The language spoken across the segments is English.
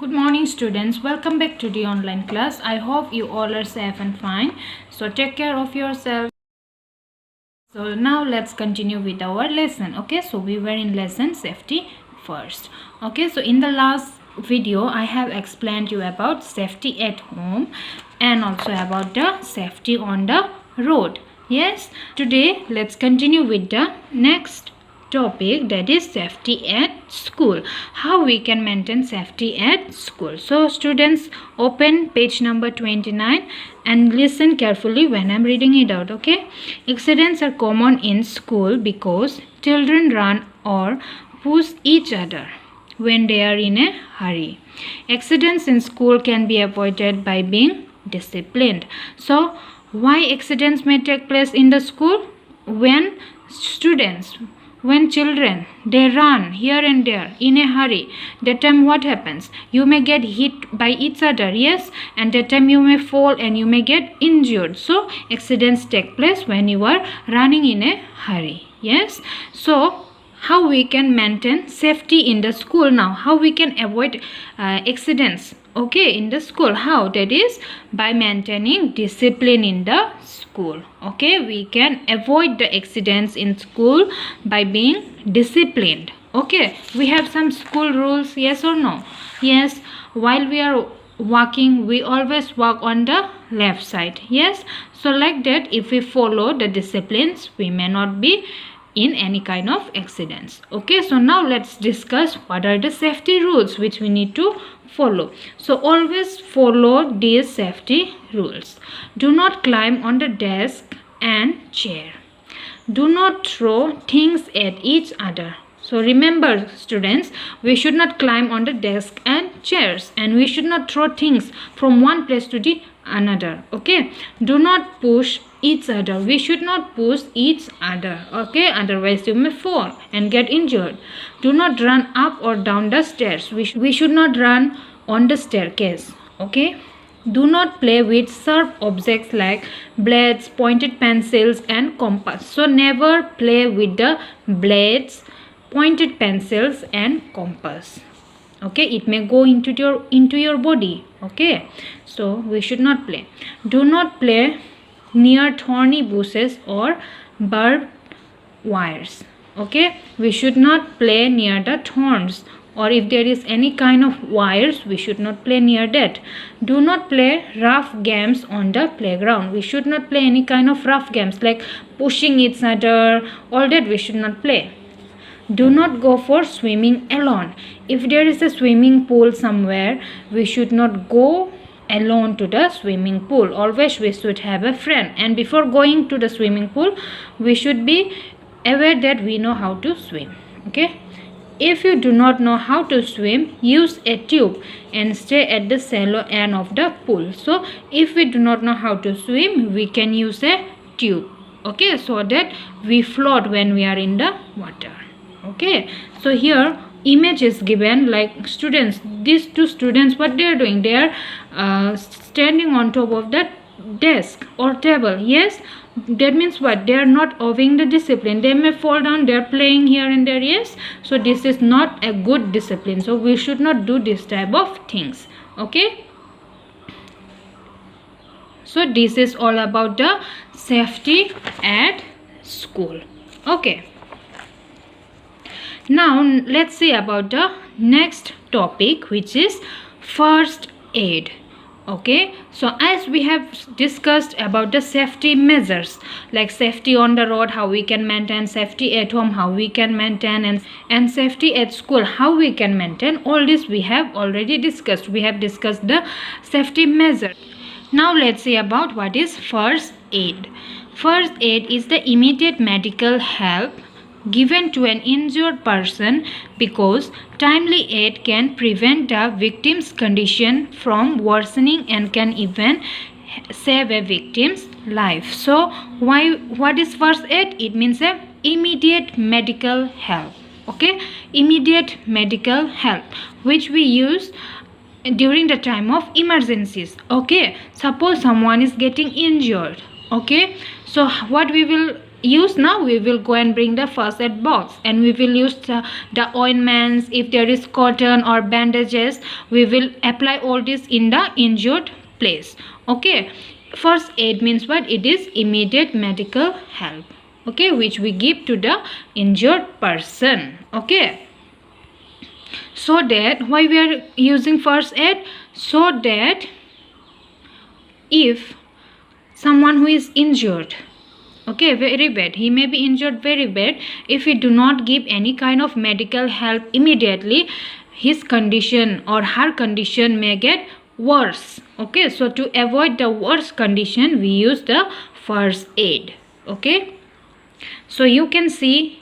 Good morning students, welcome back to the online class. I hope you all are safe and fine. So take care of yourself. So now let's continue with our lesson. Okay, so we were in lesson safety first. Okay, so in the last video I have explained you about safety at home and also about the safety on the road. Yes, today let's continue with the next topic, that is safety at school. How we can maintain safety at school. So students, open page number 29 and listen carefully when I'm reading it out. Okay, accidents are common in school because children run or push each other when they are in a hurry. Accidents in school can be avoided by being disciplined. So why accidents may take place in the school? When children, they run here and there in a hurry, that time what happens? You may get hit by each other, yes, and that time you may fall and you may get injured. So accidents take place when you are running in a hurry. Yes, so how we can maintain safety in the school now, how we can avoid accidents, okay, in the school? How? That is by maintaining discipline in the school. Okay, we can avoid the accidents in school by being disciplined. Okay, we have some school rules, yes or no? Yes, while we are walking, we always walk on the left side. Yes, so like that, if we follow the disciplines, we may not be in any kind of accidents. Okay, so now let's discuss what are the safety rules which we need to follow. So always follow these safety rules. Do not climb on the desk and chair. Do not throw things at each other. So remember students, we should not climb on the desk and chairs, and we should not throw things from one place to the another. Okay, do not push each other. We should not push each other. Okay, otherwise you may fall and get injured. Do not run up or down the stairs. We should not run on the staircase. Okay, do not play with sharp objects like blades, pointed pencils and compass. So never play with the blades, pointed pencils and compass. Okay, it may go into your body. Okay, so we should not play. Do not play near thorny bushes or barbed wires. Okay, we should not play near the thorns, or if there is any kind of wires, we should not play near that. Do not play rough games on the playground. We should not play any kind of rough games like pushing each other, all that we should not play. Do not go for swimming alone. If there is a swimming pool somewhere, we should not go alone to the swimming pool. Always we should have a friend, and before going to the swimming pool, we should be aware that we know how to swim. Okay, if you do not know how to swim, use a tube and stay at the shallow end of the pool. So if we do not know how to swim, we can use a tube, okay, so that we float when we are in the water. Okay, so here image is given, like students, these two students, what they are doing, they are standing on top of the desk or table. Yes, that means what? They are not obeying the discipline. They may fall down, they are playing here and there. Yes, so this is not a good discipline, so we should not do this type of things. Okay, so this is all about the safety at school. Okay, now let's see about the next topic, which is first aid. Okay, so as we have discussed about the safety measures, like safety on the road, how we can maintain, safety at home, how we can maintain, and safety at school, how we can maintain, all this we have already discussed. We have discussed the safety measure. Now let's see about what is first aid. First aid is the immediate medical help given to an injured person, because timely aid can prevent the victim's condition from worsening and can even save a victim's life. So what is first aid? It means a immediate medical help. Okay, immediate medical help which we use during the time of emergencies. Okay, suppose someone is getting injured. Okay, so what we will use. Now we will go and bring the first aid box, and we will use the ointments. If there is cotton or bandages, we will apply all this in the injured place. Okay, first aid means what? It is immediate medical help, okay, which we give to the injured person. Okay, so that why we are using first aid? So that if someone who is injured, okay, very bad, he may be injured very bad, if we do not give any kind of medical help immediately, his condition or her condition may get worse. Okay, so to avoid the worst condition, we use the first aid. Okay, so you can see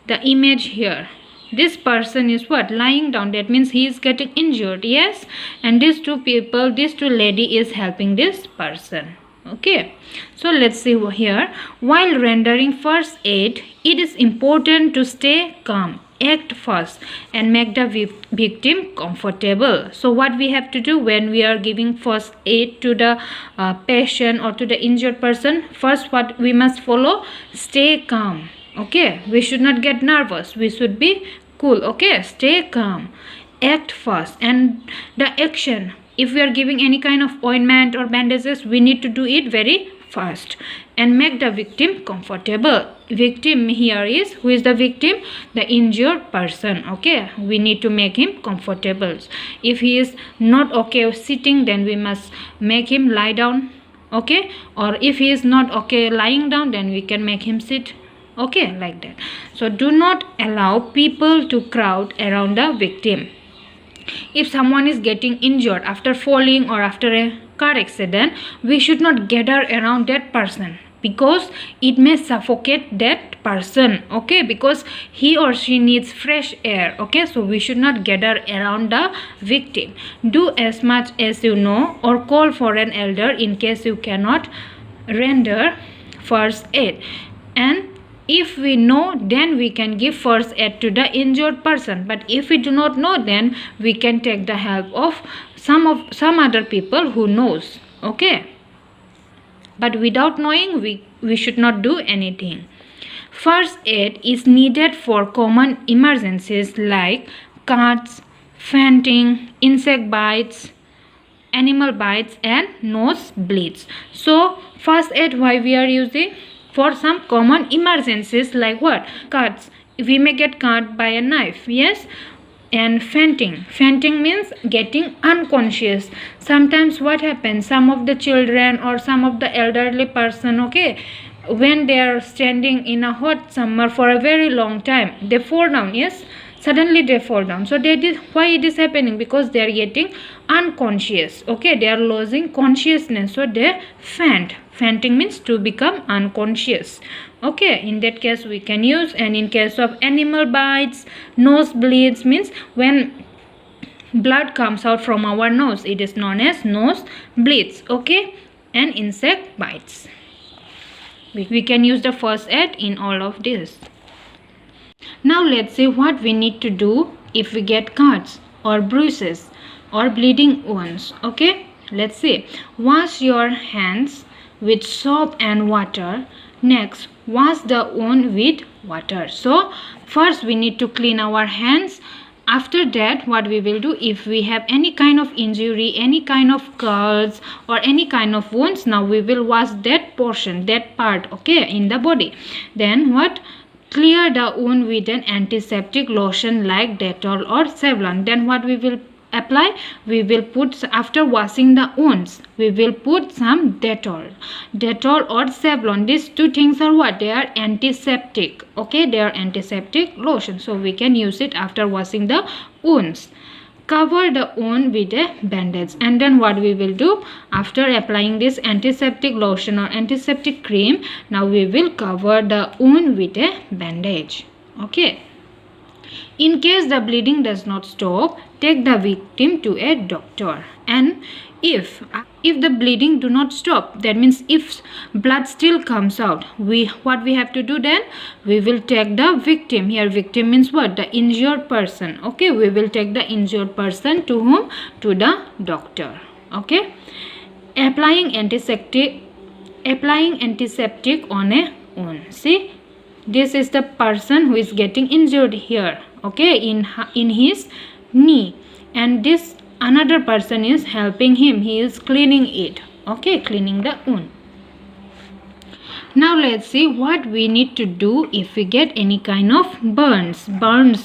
the image here. This person is what? Lying down. That means he is getting injured. Yes, and these two people, these two lady is helping this person. Okay, so let's see here. While rendering first aid, it is important to stay calm, act fast, and make the victim comfortable. So what we have to do when we are giving first aid to the patient or to the injured person? First, what we must follow? Stay calm. Okay, we should not get nervous, we should be cool. Okay, stay calm, act fast, and the action, if we are giving any kind of ointment or bandages, we need to do it very fast, and make the victim comfortable. Victim here is, who is the victim? The injured person. Okay, we need to make him comfortable. If he is not okay sitting, then we must make him lie down. Okay, or if he is not okay lying down, then we can make him sit. Okay, like that. So do not allow people to crowd around the victim. If someone is getting injured after falling or after a car accident, we should not gather around that person, because it may suffocate that person. Okay, because he or she needs fresh air. Okay, so we should not gather around the victim. Do as much as you know, or call for an elder in case you cannot render first aid. And if we know, then we can give first aid to the injured person. But if we do not know, then we can take the help of some other people who knows. Okay, but without knowing, we should not do anything. First aid is needed for common emergencies like cuts, fainting, insect bites, animal bites, and nose bleeds. So first aid, why we are using? For some common emergencies like what? Cuts. We may get cut by a knife. Yes. And fainting. Fainting means getting unconscious. Sometimes what happens? Some of the children or some of the elderly person, okay, when they are standing in a hot summer for a very long time, they fall down. Yes. Suddenly they fall down. So why it is happening? Because they are getting unconscious. Okay, they are losing consciousness, so they faint. Fainting means to become unconscious. Okay, in that case we can use. And in case of animal bites, nose bleeds means when blood comes out from our nose, it is known as nose bleeds. Okay, and insect bites, we can use the first aid in all of this. Now let's see what we need to do if we get cuts or bruises or bleeding wounds. Okay, let's see. Wash your hands with soap and water. Next, wash the wound with water. So first we need to clean our hands. After that, what we will do, if we have any kind of injury, any kind of cuts or any kind of wounds, now we will wash that portion, that part, okay, in the body. Then what? Clear the wound with an antiseptic lotion like Dettol or Savlon. Then what we will apply? We will put, after washing the wounds, we will put some Dettol or Savlon. These two things are what? They are antiseptic. Okay, they are antiseptic lotion. So we can use it after washing the wounds. Cover the wound with a bandage. And then what we will do, after applying this antiseptic lotion or antiseptic cream, now we will cover the wound with a bandage. Okay. In case the bleeding does not stop, take the victim to a doctor. And if the bleeding do not stop, that means if blood still comes out, what we have to do then? We will take the victim. Here victim means what? The injured person. Okay, we will take the injured person to whom? To the doctor. Okay, applying antiseptic on a wound. See, this is the person who is getting injured here, okay, in his knee, and this another person is helping him. He is cleaning it, okay, cleaning the wound. Now let's see what we need to do if we get any kind of burns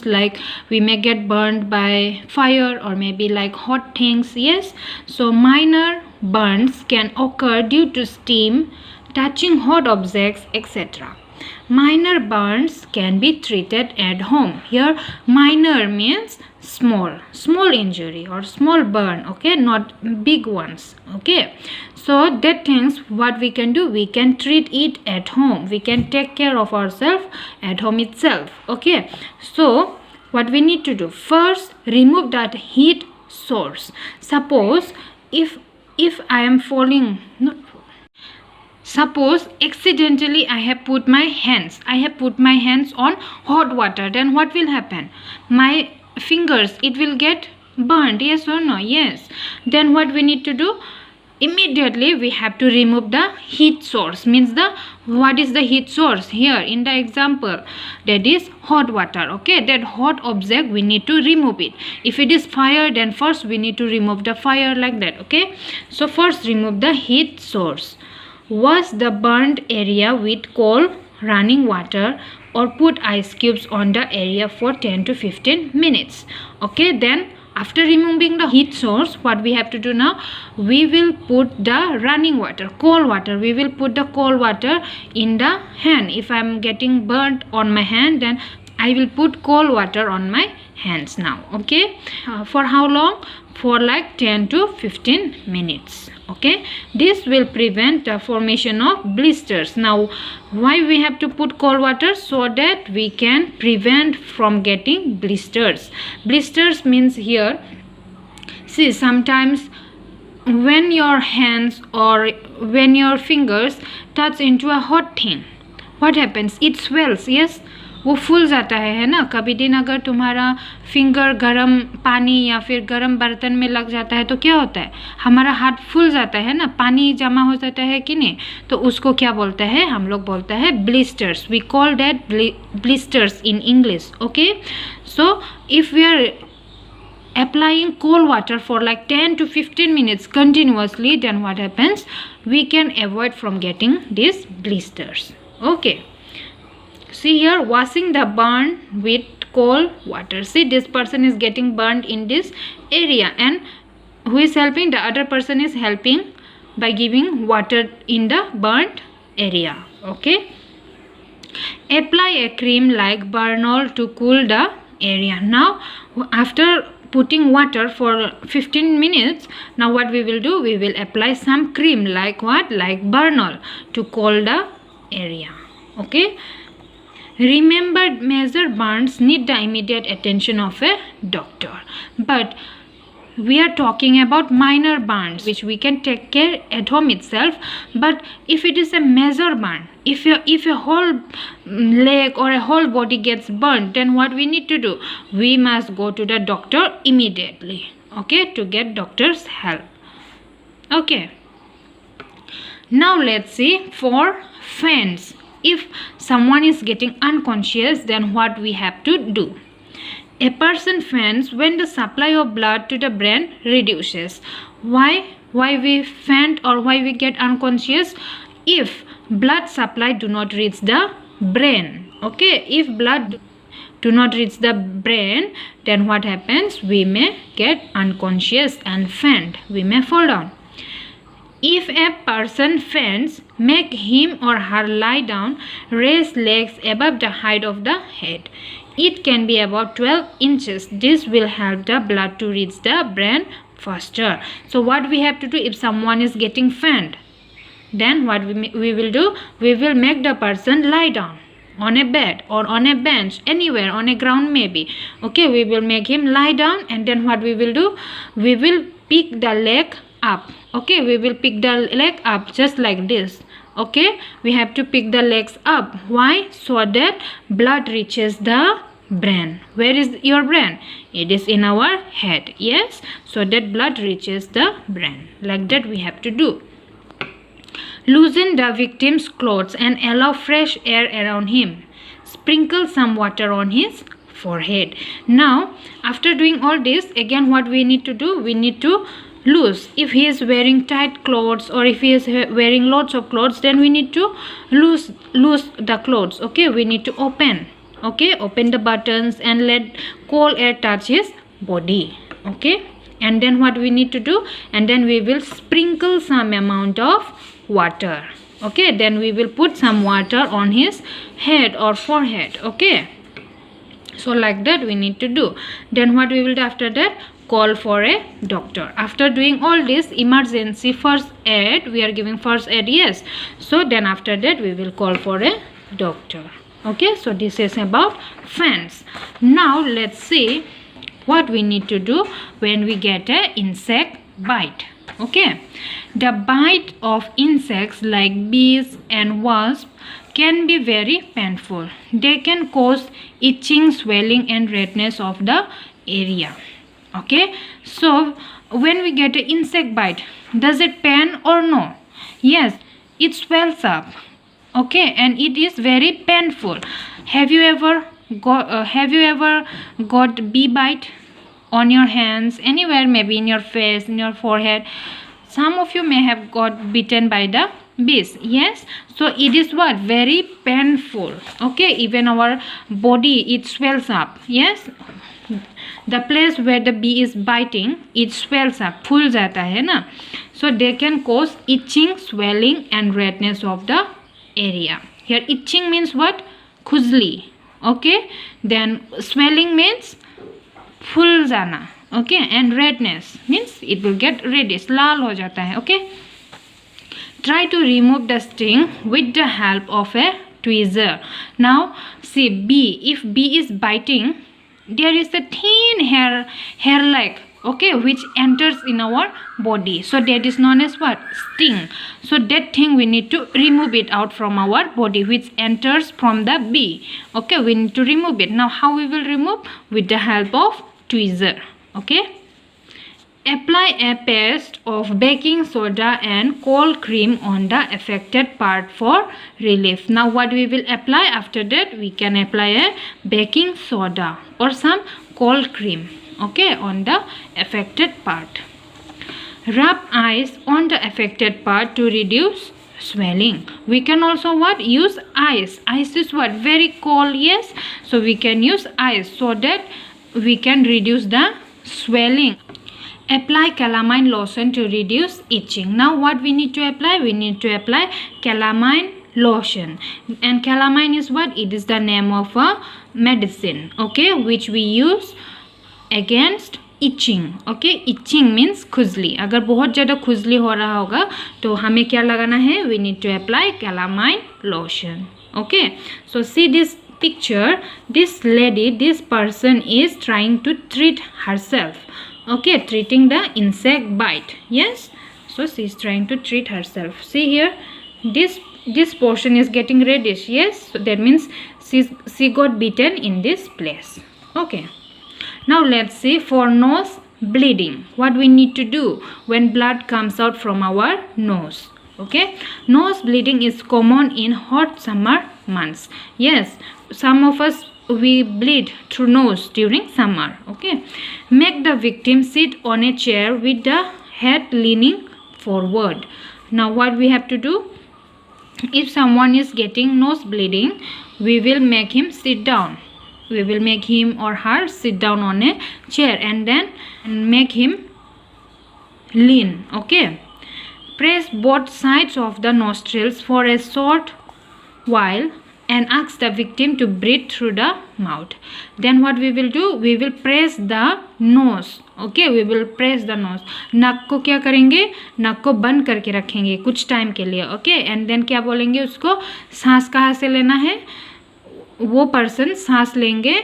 like we may get burned by fire or maybe like hot things. Yes, so minor burns can occur due to steam, touching hot objects, etc. Minor burns can be treated at home. Here minor means small injury or small burn, okay, not big ones, okay. So that things what we can do, we can treat it at home. We can take care of ourselves at home itself, okay. So what we need to do, first remove that heat source. Suppose if I am falling, suppose accidentally I have put my hands on hot water, then what will happen? My fingers, it will get burned, yes or no? Yes. Then what we need to do? Immediately we have to remove the heat source. Means what is the heat source here in the example? That is hot water, okay. That hot object we need to remove it. If it is fire, then first we need to remove the fire, like that, okay. So first remove the heat source. Wash the burned area with cold running water or put ice cubes on the area for 10 to 15 minutes, okay. Then after removing the heat source, what we have to do now, we will put the running water, cold water. We will put the cold water in the hand. If I am getting burnt on my hand, then I will put cold water on my hands now, okay. For how long? For like 10 to 15 minutes, okay. This will prevent the formation of blisters. Now why we have to put cold water? So that we can prevent from getting blisters. Blisters means here, see, sometimes when your hands or when your fingers touch into a hot thing, what happens? It swells, yes, वो फूल जाता है ना. कभी दिन अगर तुम्हारा finger गरम पानी या फिर गरम बर्तन में लग जाता है तो क्या होता है? हमारा हाथ फूल जाता है ना, पानी जमा हो जाता है कि नहीं. तो उसको क्या बोलता है? हम लोग बोलता है blisters. We call that blisters in English, okay. So if we are applying cold water for like 10 to 15 minutes continuously, then what happens? We can avoid from getting these blisters, okay. See here, washing the burn with cold water. See, this person is getting burned in this area, and who is helping? The other person is helping by giving water in the burnt area, okay. Apply a cream like Bernol to cool the area. Now after putting water for 15 minutes, now what we will do? We will apply some cream like what? Like Bernol to cool the area, okay. Remember, major burns need the immediate attention of a doctor, but we are talking about minor burns which we can take care at home itself. But if it is a major burn, if a whole leg or a whole body gets burned, then what we need to do? We must go to the doctor immediately, okay, to get doctor's help, okay. Now let's see for faints. If someone is getting unconscious, then what we have to do? A person faints when the supply of blood to the brain reduces. Why we faint or why we get unconscious? If blood supply do not reach the brain, okay. If blood do not reach the brain, then what happens? We may get unconscious and faint. We may fall down. If a person faints, make him or her lie down, raise legs above the height of the head. It can be about 12 inches. This will help the blood to reach the brain faster. So what we have to do if someone is getting faint? Then what we will do? We will make the person lie down on a bed or on a bench, anywhere, on a ground maybe, okay. We will make him lie down, and then what we will do? We will pick the leg up, okay. We will pick the leg up just like this, okay. We have to pick the legs up. Why? So that blood reaches the brain. Where is your brain? It is in our head, yes. So that blood reaches the brain. Like that we have to do. Loosen the victim's clothes and allow fresh air around him. Sprinkle some water on his forehead. Now, after doing all this, again what we need to do? We need to loose. If he is wearing tight clothes or if he is wearing lots of clothes, then we need to loose the clothes. Okay, we need to open. Okay, open the buttons and let cold air touch his body. Okay, and then what we need to do? And then we will sprinkle some amount of water. Okay, then we will put some water on his head or forehead. Okay, so like that we need to do. Then what we will do after that? Call for a doctor. After doing all this emergency first aid, we are giving first aid, yes. So then after that we will call for a doctor. Okay, so this is about fans. Now let's see what we need to do when we get a insect bite. Okay, the bite of insects like bees and wasps can be very painful. They can cause itching, swelling and redness of the area. Okay, so when we get an insect bite, does it pain or no? Yes, it swells up. Okay, and it is very painful. Have you ever got bee bite on your hands, anywhere, maybe in your face, in your forehead? Some of you may have got bitten by the bees. Yes, so it is what? Very painful. Okay, even our body, it swells up. Yes, the place where the bee is biting, it swells up, फूल जाता है ना. So they can cause itching, swelling and redness of the area. Here itching means what? खुजली. Okay, then swelling means फूल जाना. Okay, and redness means it will get reddish, लाल हो जाता है. Okay, try to remove the sting with the help of a tweezer. Now see, bee, if bee is biting, there is a thin hair like, okay, which enters in our body. So that is known as what? Sting. So that thing we need to remove it out from our body, which enters from the bee. Okay, we need to remove it. Now how we will remove? With the help of tweezer. Okay, apply a paste of baking soda and cold cream on the affected part for relief. Now what we will apply after that? We can apply a baking soda or some cold cream, okay, on the affected part. Rub ice on the affected part to reduce swelling. We can also what? Use ice. Ice is what? Very cold, yes. So we can use ice so that we can reduce the swelling. Apply calamine lotion to reduce itching. Now what we need to apply? We need to apply calamine lotion. And calamine is what? It is the name of a medicine, okay, which we use against itching. Okay, itching means खुजली. अगर बहुत ज़्यादा खुजली हो रहा होगा तो हमें क्या लगाना है? We need to apply calamine lotion. Okay, so see this picture. This lady, this person is trying to treat herself. Okay, treating the insect bite. Yes, so she is trying to treat herself. See here, this portion is getting reddish. Yes, so that means she got bitten in this place. Okay, now let's see for nose bleeding. What we need to do when blood comes out from our nose? Okay, nose bleeding is common in hot summer months. Yes, some of us, we bleed through nose during summer. Okay, make the victim sit on a chair with the head leaning forward. Now what we have to do? If someone is getting nose bleeding, we will make him sit down. We will make him or her sit down on a chair and then make him lean. Okay, press both sides of the nostrils for a short while and ask the victim to breathe through the mouth. Then what we will do? We will press the nose. Okay, we will press the nose. नाक को क्या करेंगे? नाक को बंद करके रखेंगे कुछ टाइम के लिए. Okay, and then क्या बोलेंगे उसको? सांस कहाँ से लेना है? वो पर्सन सांस लेंगे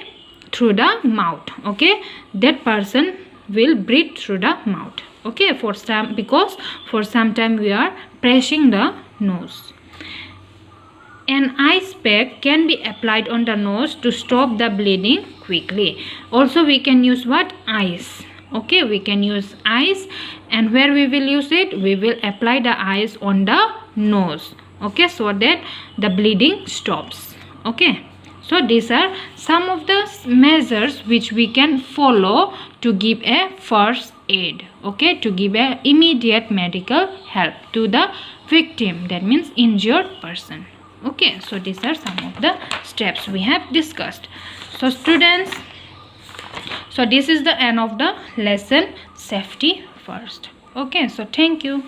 through the mouth. Okay, that person will breathe through the mouth. Okay, because for some time we are pressing the nose. An ice pack can be applied on the nose to stop the bleeding quickly. Also we can use what? Ice. Okay, we can use ice, and where we will use it? We will apply the ice on the nose, okay, so that the bleeding stops. Okay, so these are some of the measures which we can follow to give a first aid, okay, to give a immediate medical help to the victim, that means injured person. Okay, so these are some of the steps we have discussed. So students, so this is the end of the lesson, safety first. Okay, so thank you.